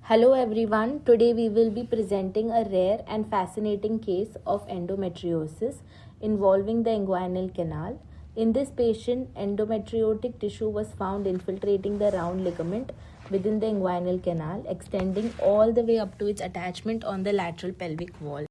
Hello everyone, today we will be presenting a rare and fascinating case of endometriosis involving the inguinal canal. In this patient, endometriotic tissue was found infiltrating the round ligament within the inguinal canal, extending all the way up to its attachment on the lateral pelvic wall.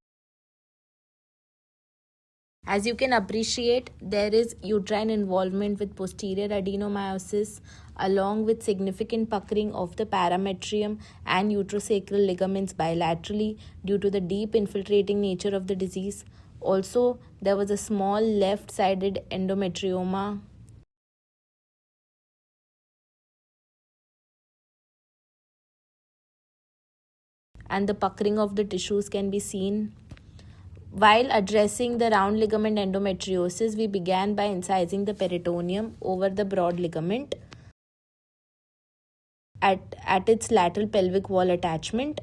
As you can appreciate, there is uterine involvement with posterior adenomyosis along with significant puckering of the parametrium and uterosacral ligaments bilaterally due to the deep infiltrating nature of the disease. Also, there was a small left-sided endometrioma and the puckering of the tissues can be seen. While addressing the round ligament endometriosis, we began by incising the peritoneum over the broad ligament at its lateral pelvic wall attachment.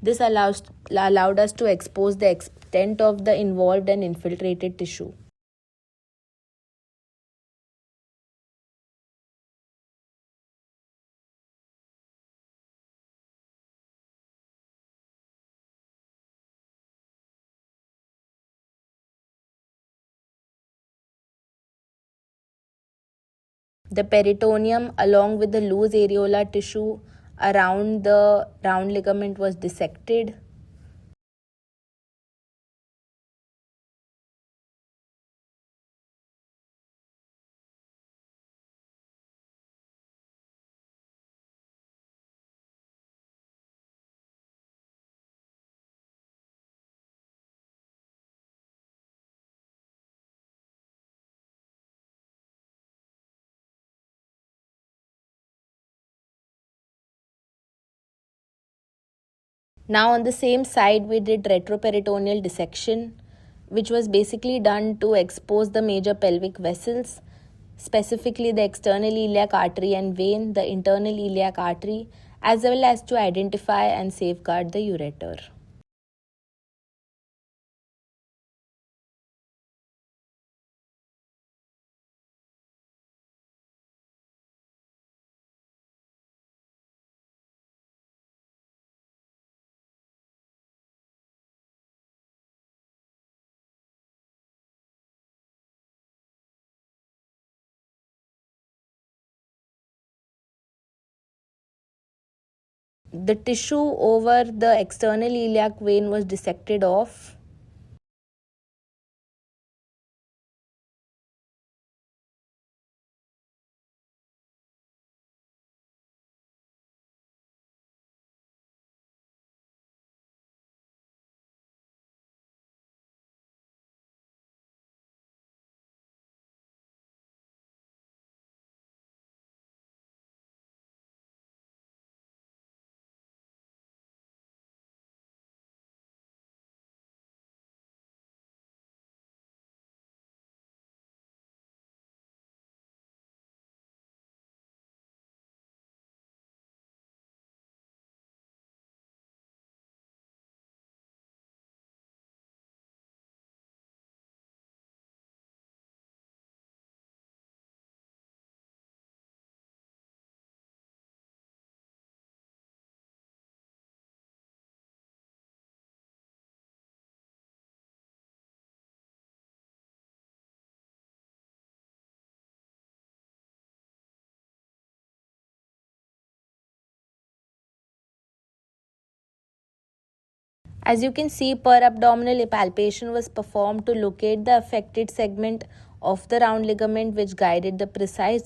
This allowed us to expose the extent of the involved and infiltrated tissue. The peritoneum, along with the loose areolar tissue around the round ligament, was dissected. Now, on the same side, we did retroperitoneal dissection, which was basically done to expose the major pelvic vessels, specifically the external iliac artery and vein, the internal iliac artery, as well as to identify and safeguard the ureter. The tissue over the external iliac vein was dissected off. As you can see, per abdominal palpation was performed to locate the affected segment of the round ligament, which guided the precise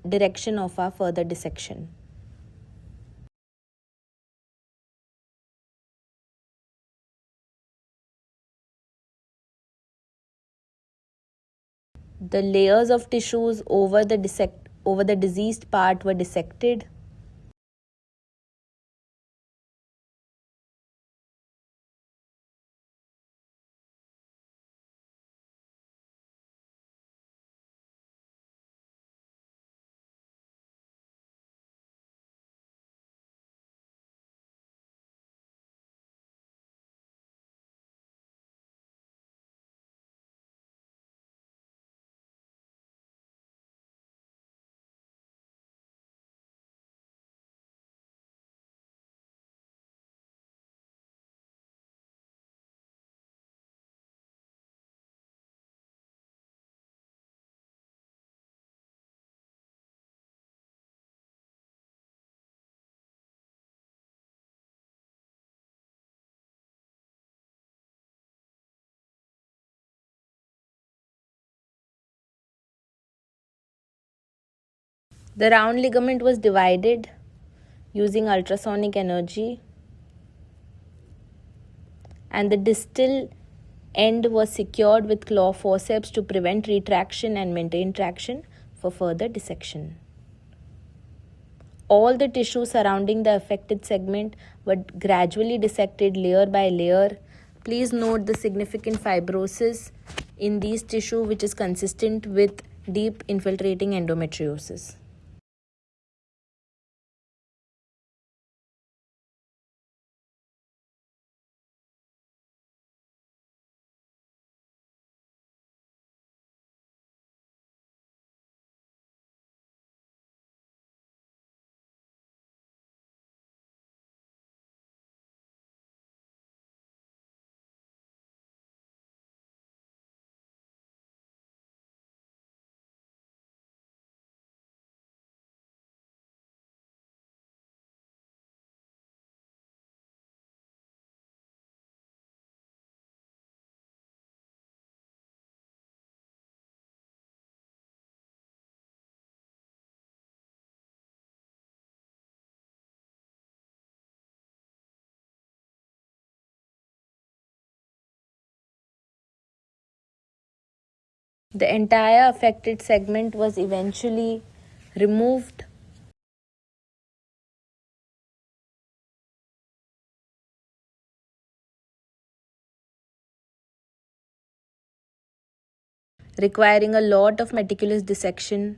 direction of our further dissection. The layers of tissues over the diseased part were dissected. The round ligament was divided using ultrasonic energy, and the distal end was secured with claw forceps to prevent retraction and maintain traction for further dissection. All the tissue surrounding the affected segment were gradually dissected layer by layer. Please note the significant fibrosis in these tissue, which is consistent with deep infiltrating endometriosis. The entire affected segment was eventually removed. Requiring a lot of meticulous dissection.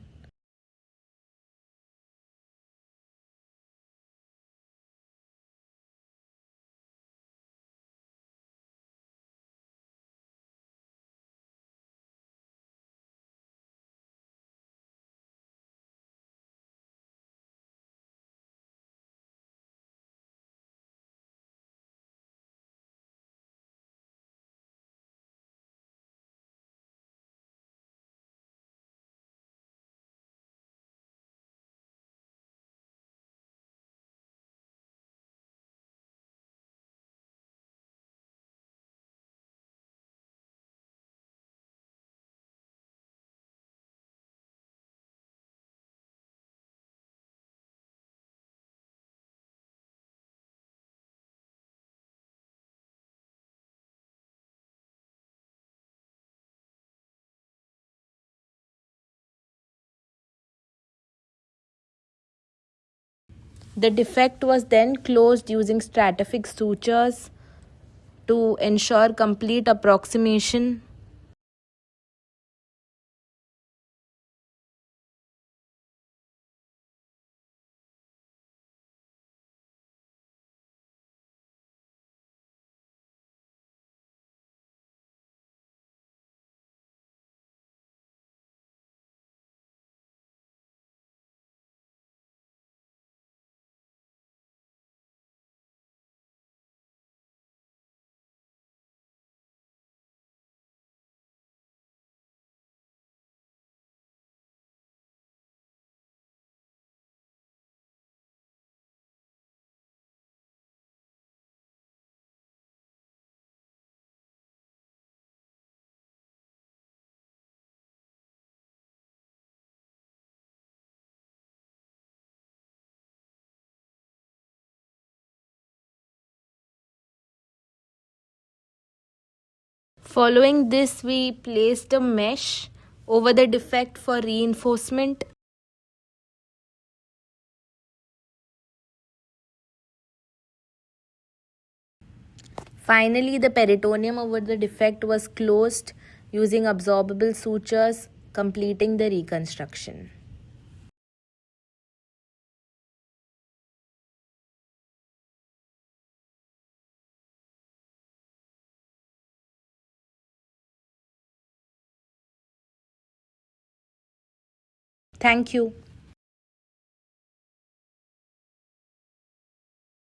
The defect was then closed using stratific sutures to ensure complete approximation. Following this, we placed a mesh over the defect for reinforcement. Finally, the peritoneum over the defect was closed using absorbable sutures, completing the reconstruction. Thank you.